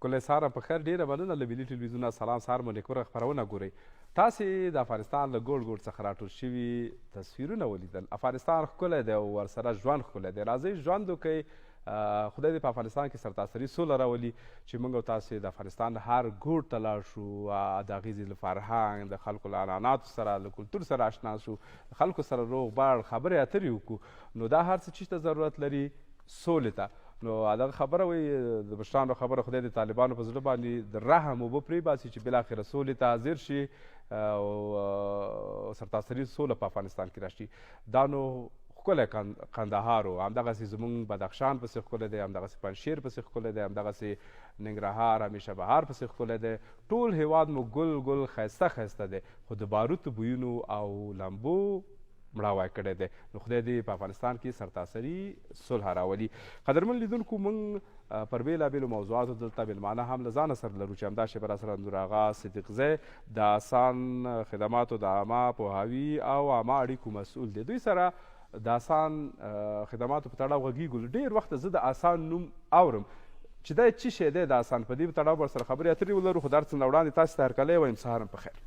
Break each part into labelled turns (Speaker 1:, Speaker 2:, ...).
Speaker 1: ښکلی سهار په خیر. ډېره مننه له ملي ټلویزیون سلام سهار مو نیکمرغه خپرونه ګورئ. تاسې د افغانستان له ګوټ ګوټ څخه راټول شوي تصویرونه ولیدل. افغانستان ښکلی دی او ورسره ژوند ښکلی دی. راځئ ژوند وکئ. خدای دې په افغانستان کې سرتاسري سوله راولي چې موږ او تاسې د افغانستان هر ګوټ ته لاړ شو، د هغې له فرهنګ، د خلکو له عنعناتو سره، له کلتور سره اشنا شو، د خلکو سره روغ باړ خبرې اترې وکړو. نو دا هر څه چی ته ضرورت لري؟ سولې ته. نو دغه خبره وایي د مشرانو خبره خدای د طالبانو په زړه باندې د رحم اوبه پرېباسي چې بالاخره سولې ته حاضر شي او سرتاسري سوله په افغانستان کې راشي. دا نو ښکلی کندهار و، همدغسې زموږ بدخشان پسې ښکلی دی، همدغسې پنجشیر پسې ښکلی دی، همدغسې ننګرهار همیشه بهار پسې ښکلی دی. ټول هیواد مو ګل ګل ښایسته ښایسته دی، خو د باروتو بویونو او لمبو مړاوی کړی دی. نو خدای دې په افغانستان کې سرتاسري صلح راولي. قدرمن لیدونکو، موږ پر بېلابېلو موضوعاتو دلته مېلمانه هم له ځانه سره لرو چې همدا شیبه راسره نور آغا صدیقزی د آسان خدماتو د عامه پوهاوي او عامه اړیکو مسؤل دی. دوی سره د آسان خدماتو په تړاو غږیږو. ډېر وخت زه د آسان نوم اورم چې دا څه شی دی د آسان. په دې په تړاو ورسره خبرې اترې ولرو، خو دا هر څه نه وړاندې تاسو ته هرکلی وایم. سهار په خیر.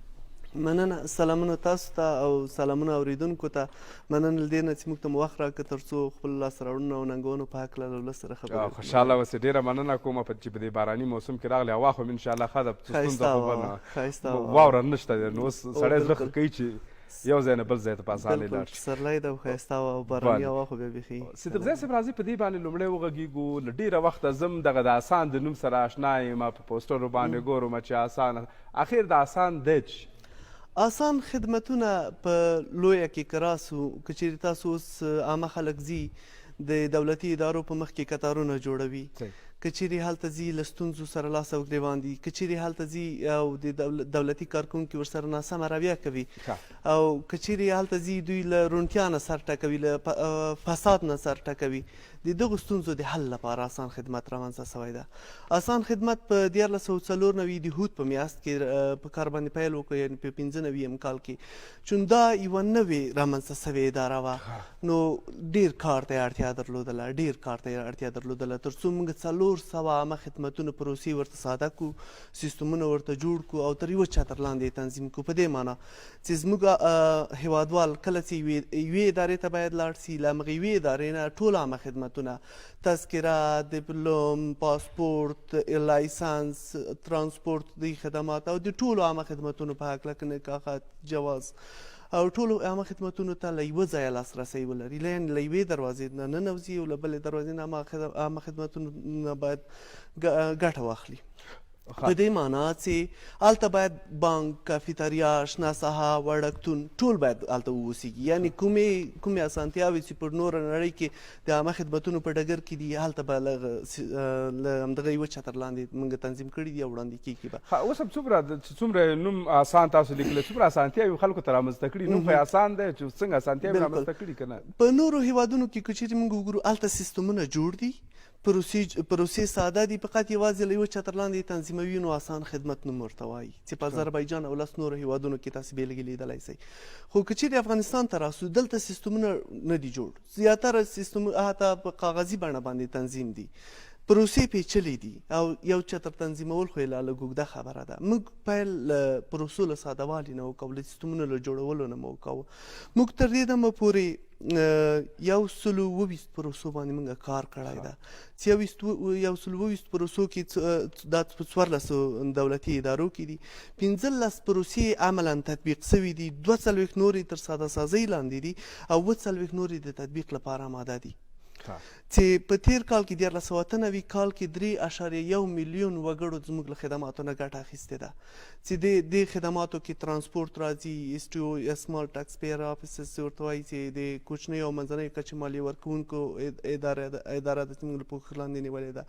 Speaker 2: مننه. سلامونه تاسو ته او سلامونه اوریدونکو ته. مننه له دې نه چې موږ ته مو وخت راکړه تر څو خپل لاسته راوړنو او ننګونو په هکله له ولس سره خبرې وکړو.
Speaker 1: خوشحاله اوسئ. ډېره مننه کوم چې په دې باراني موسم کې راغلې. هوا خو انشاءالله ښه ده، ستونزه خو واوره نشته دی. نو اوس سړی زړه ښه کوي چې یو ځای نه بل ځای ته په اسانۍ لاړ شي.
Speaker 2: پسرلی ده او ښایسته وه او باراني هوا خو بیا بیخي.
Speaker 1: صدیقزی صاحب، راځئ په دې باندې لومړی وغږیږو. له ډېره وخته زه هم دغه د آسان د نوم سره اشنا یم، په پوسټرو باندې ګورم چې آسان. اخر د آسان دی چې
Speaker 2: آسان خدمتونه په لویه کې که راسو، که چیرې تاسو اوس عامه خلک ځي د دولتي ادارو په مخ کې کتارونه جوړوي، که چیرې هلته ځي له ستونزو سره لاس او ګرېوان دي، که چیرې هلته ځي او د دولتي کارکوونکي ورسره ناسمه رویه کوي، او که چیرې هلته ځي دوی له روڼتیا نه سر ټکوي، له فساد نه سر ټکوي. د دغو ستونزو د حل لپاره آسان خدمت رامنځته سوی ده. آسان خدمت په 1994 د هود په میاشت کې په کار باندې پیل وکړ، یعنې په 95 کال کې، چون دا یوه نوې رامنځته سوې اداره وه. نو ډېر کار ته یې اړتیا درلودله، ډېر کار ته یې اړتیا درلودله تر څو موږ 400 عامه خدمتونو پروسې ورته ساده کړو، سیستمونه ورته جوړ کړو او تر یوه چتر لاندې یې تنظیم کړو. په دې معنا چې زموږ هیوادوال کله چې یوې ادارې ته باید لاړ سي، له همغې یوې ادارې نه ټول عامه خدمتونه، تذکره، دیپلوم، پاسپورت، لایسنس، ترانسپورت دی خدمات او د ټولو عامه خدمتونو په هکله که نکاحت، جواز او ټولو عامه خدمتونو ته له یوه ځایه لاسرسی ولري. یعنې له یوې دروازې نه ننوځي او له بلې دروازې نه عامه خدمتونو نه باید ګټه واخلي. په دې معنا چې هلته باید بانک، کافیتریا، شنه ساحه، وړکتون ټول باید هلته واوسېږي. یعنې کومې اسانتیاوې چې پر نوره نړۍ کې د عامه خدمتونو په ډګر کې دي، هلته به له همدغه یوه چتر لاندې موږ تنظیم کړي دي او وړاندې کېږي به.
Speaker 1: اوس هم څومره نوم آسان تاسو لیکلی، څومره اسانتیاوې خلکو ته رامنځته کړي. نوم خو یې آسان دی چې څنګه اسانتیاوې رامنځته کړي که نه.
Speaker 2: په نورو هیوادونو کې که چیرې موږ وګورو، هلته سیستمونه جوړ دي، پروسې ساده دي، فقط یوازې له یوه چتر لاندې تنظیموي. نو آسان خدمت نوم ورته وایي چې په اذربایجان او 10 نورو هیوادونو کې تاسې بېلګې لیدلی شئ. خو که چیرې افغانستان ته راسو، دلته سیستمونه نه دي جوړ. زیاتره سیستمونه حتی په کاغذي بڼه باندې تنظیم دي، پروسې پیچلې دي او یو چتر تنظیمول خو یې لا لږ اوږده خبره ده. موږ پیل له پروسو له سادهوالي نه وکړو، له سیستمونو له جوړولو نه مو وکړو. موږ تر دې دمه پورې 120 پروسو باندې موږ کار کړی ده، چې 120 پروسو کې دا په 14 دولتي ادارو کې دي، 15 پروسې عملا تطبیق سوي دي، 42 نورې تر ساده سازۍ لاندې دي او 42 نورې د تطبیق لپاره آماده دي. چې په تیر کال کې 1998 کال کې 3.1 میلیون وګړو زموږ له خدماتو نه ګټه اخیستې ده. چې د خدماتو کې ترانسپورت راځي، ایس ټي او سمال ټاکس پییر افیسز ورته وایي، چې د کوچنیو او منځنیو کچې مالیې ورکوونکو اداره ده چې موږ له پوښښ لاندې نیولې ده.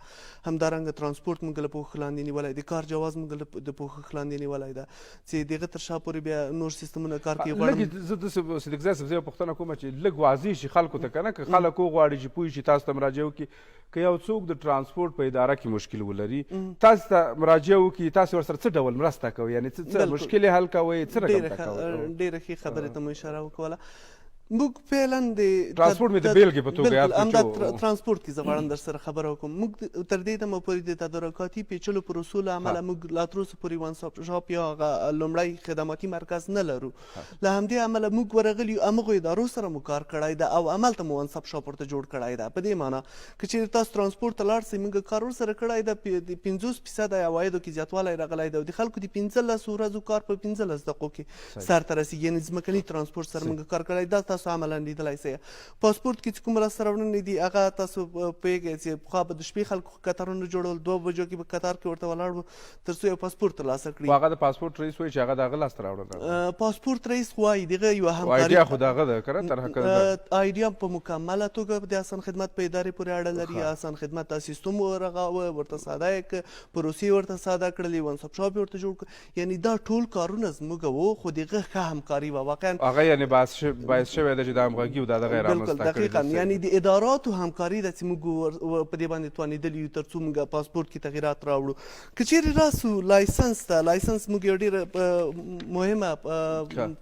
Speaker 2: همدارنګه ترانسپورت موږ له پوښښ لاندې نیولی، د کار جواز موږ د پوښښ لاندې نیولی ده، چې دغه تر شا پورې بیا نور سیستمونه کار کوي.
Speaker 1: لږ زه داسې صدیقزی صاحب زه یو پوښتنه کومه چې لږ واضح شي خلکو ته، که نه که خلک وغواړي چې پوه شي تاسو ته مراجعه وکړي. که یو څوک د ترانسپورت په اداره کې مشکل ولري، تاسو ته مراجعه وکړي، تاسو ورسره څه ډول مرسته کوئ؟ یعنې څه مشکل یې حل کوئ؟ څه رقم ته کوئ؟
Speaker 2: ډېره ښې خبرې ته مو اشاره وکوله. موږ فعلا د
Speaker 1: ترانسپورټ مې د بیلګې په توګه یاد کړو
Speaker 2: همدا ترانسپورټ کې زه غواړم در سره خبره وکړم. موږ تر دې دمه پورې د تدارکاتي پیچلو پروسو له امله موږ لا تر اوسه پورې وان سټاپ شاپ یا هغه لومړی خدماتي مرکز نه لرو. له همدې امله موږ ورغلي یو همغو ادارو سره مو کار کړی ده او هملته مو وان سټاپ شاپ ورته جوړ کړی ده. په دې معنی که چېرې تاسو ترانسپورټ ته لاړ شئ موږ کار ورسره کړی ده. د 50% عوایدو کې زیاتوالی راغلی ده او د خلکو د 15 ورځو کار په 15 دقیقو کې سرته رسېږي. یعنې ځمکني ترانسپورټ سره موږ کار کړی. دا تاسو عملا لیدلی پاسپورت کې چې کوم لاسته راوړنې دي هغه تاسو پوهېږئ چې پخوا به د شپې خلکو قطارونه جوړول 2 بجو کې به قطار کې ورته ولاړ وو تر څو یو پاسپورت ترلاسه کړي.
Speaker 1: هغه د پاسپورت رئیس وایي چې هغه د هغه لاسته راوړنه
Speaker 2: پاسپورت رئیس وایي دغه یوه همکاري
Speaker 1: آیډیا خو د هغه ده که نه طرحه کړې
Speaker 2: آیډیا په مکمله توګه د آسان خدمت په ادارې پورې اړه لري. آسان خدمت دا سیستم ورغاوه ورته ساده یې کړ پروسې ورته ساده کړلې وان سټاپ شاپ ورته جوړ کړ. یعنې دا ټول کارونه زموږ وو خو دغه ښه همکاري وه واقعا
Speaker 1: هغه یعنې باعث شوی ده چې د همغږي او دا دغه یې رامنځته
Speaker 2: دقیقاً یعنی د اداراتو همکاري ده چې موږ په دې باندې توانېدلي یو تر څو موږ پاسپورټ کې تغیرات راوړو. که چیرې راسو لایسنس ته لایسنس موږ یو ډېره مهمه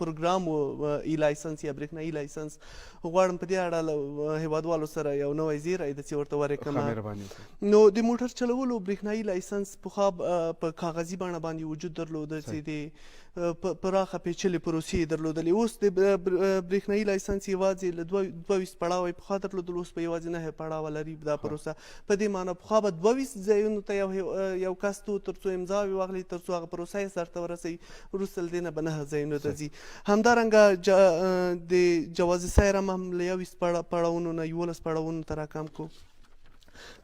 Speaker 2: پروګرام و ای لایسنس یا برېښنایي لایسنس غواړم په دې اړه له هیوادوالو سره یو نوی زیری ده چې ورته ورکړم. نو د موټر چلولو برېښنایي لایسنس پخوا په کاغذي بڼه باندې وجود درلوده چې د پراخه پیچلې پروسې درلودلې. اوس د برېښنایي لایسنس یوازې له 22 پړاوه پخوا درلودل اوس په یوازې 9 پړاوه لري دا پروسه. په دې معنی پخوا به 22 ځایونو ته یو کس ته تر څو امضا واخلي تر څو هغه پروسه یې سرته ورسوي وروسته له دې نه به 9 ځایونو ته ځي. همدارنګه د جواز سیر هم له 21 پړاوونو نه 11 پړاوونو ته راکم کړو.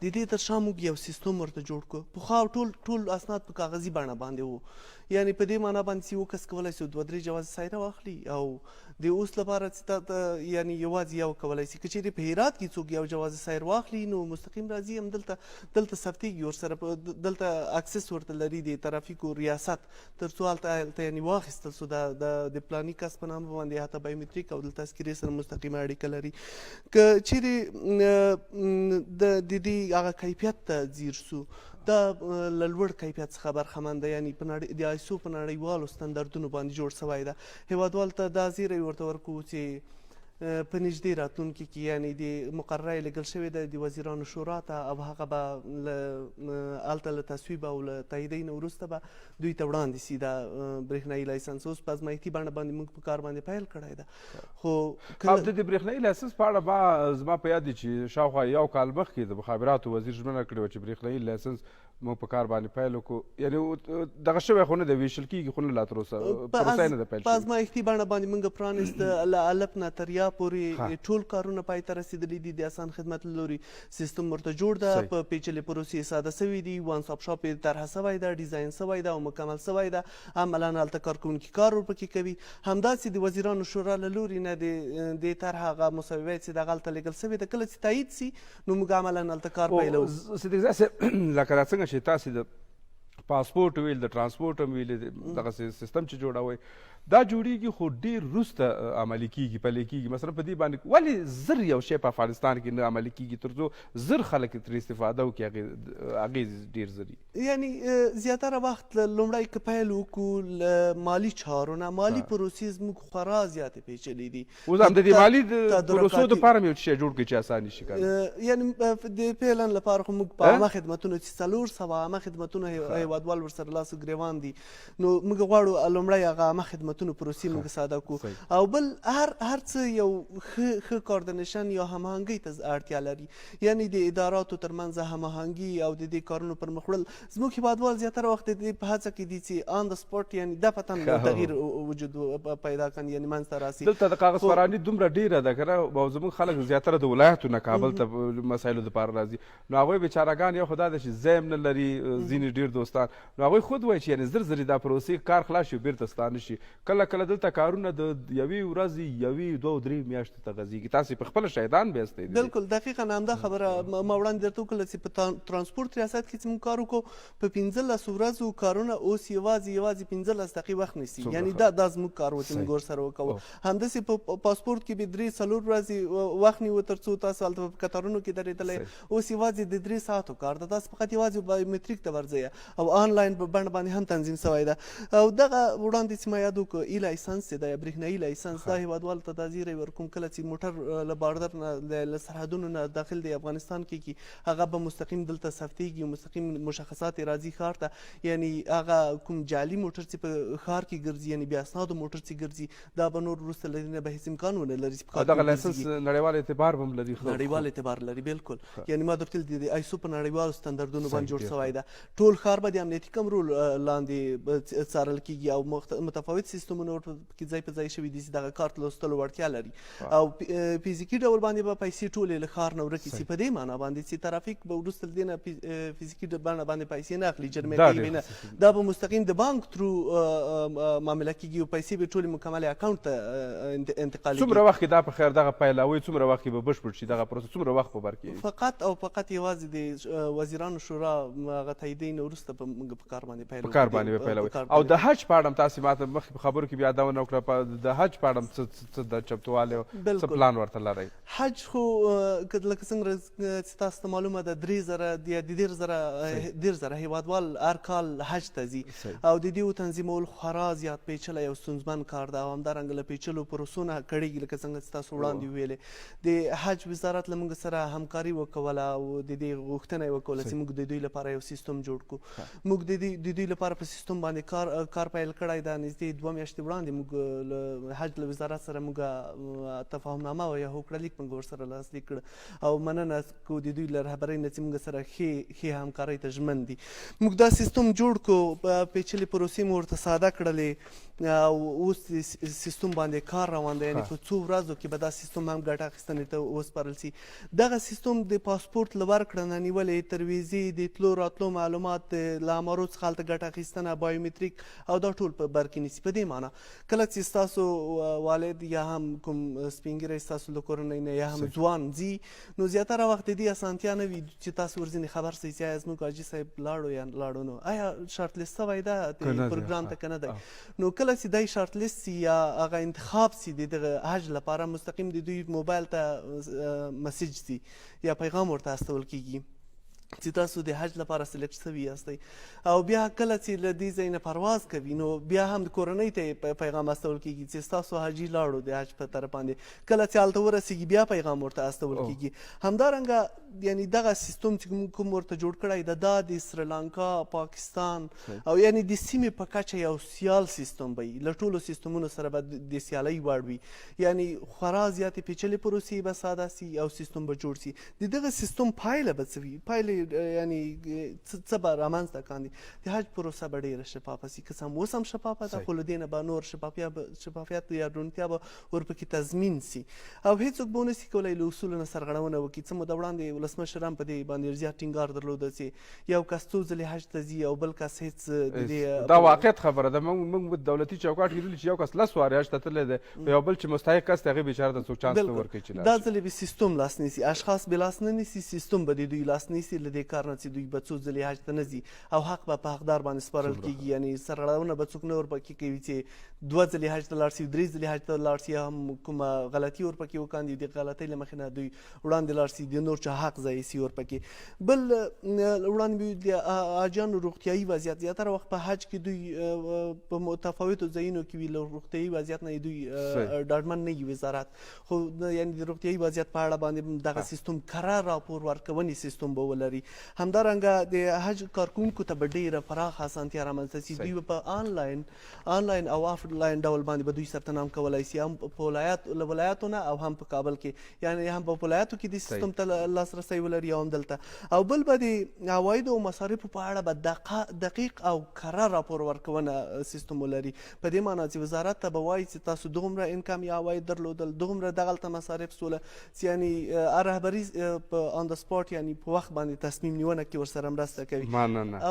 Speaker 2: د دې تر شا موږ یو سیستم ورته جوړ کړو. پخوا ټول اسناد په کاغذي بڼه باندې وو. یعنې په دې معنی باندې چې یو کس کولی شي 2-3 جواز سیره واخلي او د اوس لپاره چې تا یعنې یوازې یو کولی شي. که چېرې په هرات کې څوک یو جواز سیر واخلي نو مستقیم راځي هم دلته ثبتېږي ورسره دلته اکسس ورته لري د ترافیکو ریاست تر څو هلته یعنې واخیستل شو د پلاني کس په نامه باندې حتی بایومتریک او د تذکرې سره مستقیمه اړیکه لري. که چېرې د دې هغه کیفیت ته ځیر شو دا له لوړ کیفیت څخه برخمن ده. یعنې د آیسو په نړیوالو ستندردونو باندې جوړ شوی ده. هیوادوالو ته دا زیری ورته ورکوو چې په نږدې راتلونکي کې یعنې د مقرره یې لېږل شوې ده د وزیرانو شورا ته او هغه به هلته له تصویب او له تاییدۍ نه وروسته به دوی ته وړاندې سي دا برېښنایي لایسنس. اوس په ازمایښتي بڼه باندې موږ په کار باندې پیل کړی ده. خو
Speaker 1: د دې برېښنایي لایسنس په اړه زما په یاد دي چې شاوخوا یو کال مخکې د مخابراتو وزیر ژمنه کړې وه چې برېښنایي لایسنس موږ په کار باندې پیل وکړو. یعنې دغه شوی خو نه دی ویشل کېږي خو نه لا تر اوسه پروسه یې نه ده پیل شوې.
Speaker 2: په ازمایښتي بڼه باندې موږ پرانېست له الف نه تر یا پورې ټول کارونه پای ته رسېدلي دي. د آسان خدمت له لورې سیستم ورته جوړ ده. په پیچلې پروسې ساده سوي دي. وان سټاپ شاپ یې طرحه سوی ده ډیزاین سوی ده او مکمل سوی ده. عملا هلته کارکوونکي کار ورپکې کوي. همداسې د وزیرانو شورا له لورې نه د دې طرحه هغه مسوده چې دغه هلته لیږل سوې ده کله چې تایید سي نو موږ عملا هلته کار پیلوو.
Speaker 1: صدیق صاحب لکه دا څنګه چې تاسې د پاسپورټ ویل د ترانسپورټ هم ویلې دغه سیستم چې جوړوئ دا جوړیږي خو ډېر وروسته عملي کیږي پلی کیږي. مثلا په دې باندې ولې زر یو شی په افغانستان کې نه عملي کیږي تر څو زر خلک ترې استفاده وکړي اغېز ډېر زر وي.
Speaker 2: یعنې زیاتره وخت لومړی که پیل وکړو له مالي چارو نه مالي پروسې زموږ خورا زیاتې پیچلې دي.
Speaker 1: اوس هم د دې مالي پروسو دپاره مې یو شی جوړ کړي چې اساني شي کار.
Speaker 2: یعنې د پیلن لپاره خو موږ په عامه خدمتونو چې 400 عامه خدمتونه هیوادوال ورسره لاس ګرېوان دي نو موږ غواړو لومړی هغه عامه خدمتونه پروسې موږ ساده کړو او بل هر څه یو ښه کوارډینیشن یا هماهنګۍ ته اړتیا لري. یعنې د اداراتو ترمنځ هماهنګي او د دې کارونو پر مخ وړل. زموږ هیوادوال زیاتره وخت د دې په هڅه کې دي چې آن د سپاټ یعنې د پتن تغییر وجود پیدا کړي یعنې منځته راسي.
Speaker 1: دلته د کاغذ پراني دومره ډېره ده که نه او زموږ خلک زیاتره د ولایتو نه کابل ته مسایلو دپاره راځي نو هغوی بیچارهګان یو خو دا ده چې ځای هم نه لري ځینې ډېر دوستان نو هغوی خود وایي چې یعنې زر زرې دا پروسې کار خلاص شي بیرته ستانه شي. کله دلته کارونه د یوې ورځې یوې 2-3 میاشتې ته غځېږي. تاسې په خپله شاهدان بیاستئ.
Speaker 2: بلکل دقیقا همدا خبره ما وړاندې درته وکړله چې په ترانسپورټ ریاست کې چې موږ کار وکړو په 15 ورځو کارونه اوس یوازې 15 دقیقې وخت نیسي. یعنې دا زموږ کار و چې موږ ورسره وکړو. همداسې په پاسپورټ کې به 3-4 ورځې وخت نیو تر څو تاسو هلته په قطارونو کې درېدلی. اوس یوازې د 3 ساعتو کار ده. تاسو فقط یوازې بایومتریک ته ورځئ او آنلاین په بڼه باندې هم تنظیم سوی ده. او دغه وړاندې چې ما یاد که ای لایسنس دی یا برېښنایي لایسنس دا هیوادوالو ته دا زیری ورکوم کله چې موټر له بارډر نه له سرحدونو نه داخل دی افغانستان کېږي هغه به مستقیم دلته ثبتېږي مستقیم مشخصات یې راځي ښار ته یعنی هغه کوم جعلي موټر چې په ښار کې ګرځي یعنی بې اسنادو موټر چې ګرځي دا به نور وروسته له دې نه به هېڅ امکان ونه لري چې
Speaker 1: دغه لایسنس نړیوال اعتبار به هم لري
Speaker 2: نړیوال اعتبار لري بالکل یعنی ما درته ویل د آیسو په نړیوالو ستندردونو باندې جوړ شوی ده ټول ښار به د امنیتي کمرو لاندې څارل کېږي او متفاوت سیستمونه ورته پکې ځای په ځای شوي دي چې دغه کارت لوستلو وړتیا لري او فزیکي ډول باندې به پیسې ټولې له ښار نه ورکې شي په دې معنا باندې چې ترافیک به وروسته له دې نه فزیکي بڼه باندې پیسې نه اخلي جرمې کوي نه دا به مستقیم د بانک ترو معامله کېږي او پیسې به ټولې مکمل اکاونټ ته انتقالېږي.
Speaker 1: څومره وخت کې دا په خیر دغه پیلاوي څومره وخت کې به بشپړ شي دغه پروسه څومره وخت به ورکړي؟
Speaker 2: فقط او فقط یوازې د وزیرانو شورا هغه تاییدیې نه وروسته په موږ په کار باندې پیلوي
Speaker 1: په کار باندې پیلوي. او د حج په اړه هم تاسې ماته مخکې په خبرو کې بیا دا ونه وکړه د حج په اړه هم څه د چمتووالی څه پلان ورته لرئ؟
Speaker 2: حج خو لکه څنګه چې تاسو ته معلومه ده 3000 یا د 10000 هیوادوال هر کال حج ته ځي او د دې تنظیمول خورا زیات پیچلی او ستونزمن کار ده او همدارنګه له پیچلو پروسو نه کړېږي لکه څنګه چې تاسو وړاندې ویلې د حج وزارت له موږ سره همکاري وکوله او د دې غوښتنه یې وکوله چې موږ د دوی لپاره یو سیستم جوړ کړو. موږ د دوی لپاره په سیستم باندې کار پیل کړی ده نږدې 2 میاشتې وړاندې موږ له حج له وزارت سره موږ تفاهمنامه او یا هوکړلیک موږ ورسره لاسلیک کړ او مننه کوو د دوی له رهبرۍ نه چې موږ سره ښې همکارۍ ته ژمن دي. موږ دا سیستم جوړ کړو پیچلې پروسې مو ورته ساده کړلې او اوس سیستم باندې کار روان دی یعنی په څو ورځو کې به دا سیستم هم ګټه اخیستنې ته وسپارل شي. دغه سیستم د پاسپورت له ورکړه نه نیولې تر ویزې د تلو راتلو معلومات له امارو څخه هلته ګټه اخیستنه بایومتریک او دا ټول په بر کې نیسي. په دې معنا کله چې ستاسو والد یا هم کوم سپین ږیری ستاسو له کورنۍ نه یا هم ځوان ځي نو زیاتره وخت د دې اسانتیا نه وي چې تاسو ورځنې خبر شئ چې آیا زموږ حاجي صاحب لاړو یا لاړو نو آیا شارټ لیست شوی ده پروګرام ته که نه دی نو کله چې دی شارټ لیست سي یا هغه انتخاب سي د دغه حج لپاره مستقیم د دوی موبایل ته مسیج سي یا پیغام ورته استول کېږي چې تاسو د حج لپاره سلیکټ شوي یاستئ او بیا کله چې له دې ځای نه پرواز کوي نو بیا هم د کورنۍ ته پیغام استول کېږي چې ستاسو حاجي لاړو د حج په طرف باندې کله چې هلته ورسېږي بیا پیغام ورته استول کېږي. همدارنګه یعنی دغه سیستم چې کوم ورته جوړ کړی ده دا د سریلانکا پاکستان او یعنی د سیمې په کچه یو سیال سیستم به وي له ټولو سیستمونو سره به د سیالۍ وړ وي یعنی خورا زیاتې پیچلې پروسې به ساده سي او سیستم به جوړ سي. د دغه سیستم پایله به څه وي؟ پایله یعنی څه به رامنځته کاندي د حج پروسه به ډېره شفافه سي که څه هم اوس هم شفافه ده خو له دې نه به نور شفافیت یا روڼتیا به ورپکې تضمین سي او هېڅوک به ونه سي کولی له اصولو نه سرغړونه وکړي. څه موده وړاندې ولسمشر هم په دې باندې زیات ټینګار درلوده چې یو کس څو ځلې حج ته ځي او بل کس هېڅ
Speaker 1: دا واقعیت خبره ده. موږ دولتي چوکاټ کې لیدلي چې یو کس 10 وارې حج ته تللی دی خو یو بل چې مستحق کس دی هغې بېچاره ته څوک چانس نه ورکوي چې
Speaker 2: دا ځلې به سیستم لاس نیسي اشخاص به لاس نه نیسي سیستم به د دوی لاس نیسي له دې کار نه چې دوی به څو ځلې حج ته نه ځي او حق به په حقدار باندې سپارل کېږي یعنی سرغړونه به څوک نه ورپکې کوي چې 2 ځلې حج ته لاړ شي 3 ځلې حج ته لاړ شي هم کومه غلطي ورپکې وکاندي د غلطۍ له مخې نه دوی وړاندې لاړ شي د نور چا حق ضایع سي ورپکې. بل وړاندې د حاجیانو روغتیایي وضعیت زیاتره وخت په حج کې دوی په متفاوتو ځایونو کې وي له روغتیایي وضعیت نه دوی ډاډمن نه وي وزارت خو یعنی د روغتیایي وضعیت په اړه باندې دغه سیستم کره راپور ورکونې سیستم به ولري. همدارنګه د حج کارکوونکو ته به ډېره پراخه اسانتیا رامنځته سي دوی به په آنلاین او آفلاین ډول باندې به دوی ثبت نام کولی سي هم په ولایاتو نه او هم په کابل کې یعنی هم په ولایاتو کې د سیستم ته لاسرسی ولري او هم دلته او بل به د عوایدو او مصارفو په اړه به دقیق او کره راپور ورکونه سیستم ولري. په دې معنا چې وزارت ته به وایي چې تاسو دومره انکم یا عواید درلودل دومره دغلته مصارف سوله چې یعنی رهبري په آن د سپاټ یعنی په وخت باندې تصمیم نیونه کې ورسره مرسته کوي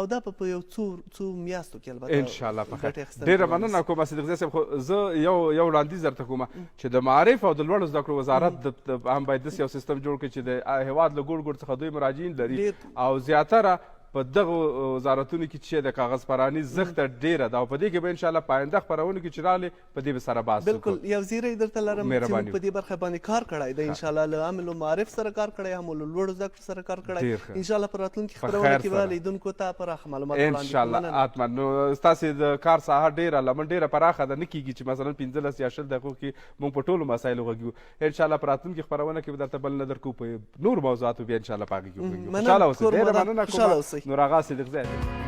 Speaker 2: او دا په یو څو میاشتو کې البته
Speaker 1: انشاءالله په خیر. ډېره مننه کوم صدیق صاحب خو زه یو وړاندیز درته کوم چې د معارف او د لوړو زده کړو وزارت هم باید داسې یو سیستم جوړ کړي چې د هېواد له ګوټ ګوټ څخه دوی مراجعین لري او زیاتره په دغو وزارتونو کې چې د کاغذ پراني زښته ډېره ده او په دې کې به انشاءالله په آینده خپرونو کې چې راغلې په دې به سره بحث
Speaker 2: بالکل یو زیری درته لرم چې موږ په دې برخه باندې کار کړی دی انشاءالله له عامل معارف سره کار کړی هم له لوړو زده کړو سره کار کړی انشاءالله په راتلونکي خپرونه کې به لیدونکو ته پراخه معلومات وړاندې
Speaker 1: انشاءالله حتما نو ستاسې د کار ساحه ډېره لمن ډېره پراخه ده نه کېږي چې مثلا 15 یا 20 دقیقو کې موږ په ټولو مسایلو غږیږو انشاءالله په راتلونکي خپرونه کې به درته بل نه درکوو په نورو موضوعاتو بیا انشاءالله په هغې کې وغږیږو خوشحاله اوسئ ډېره مننه کوم نور آغا صدیق زی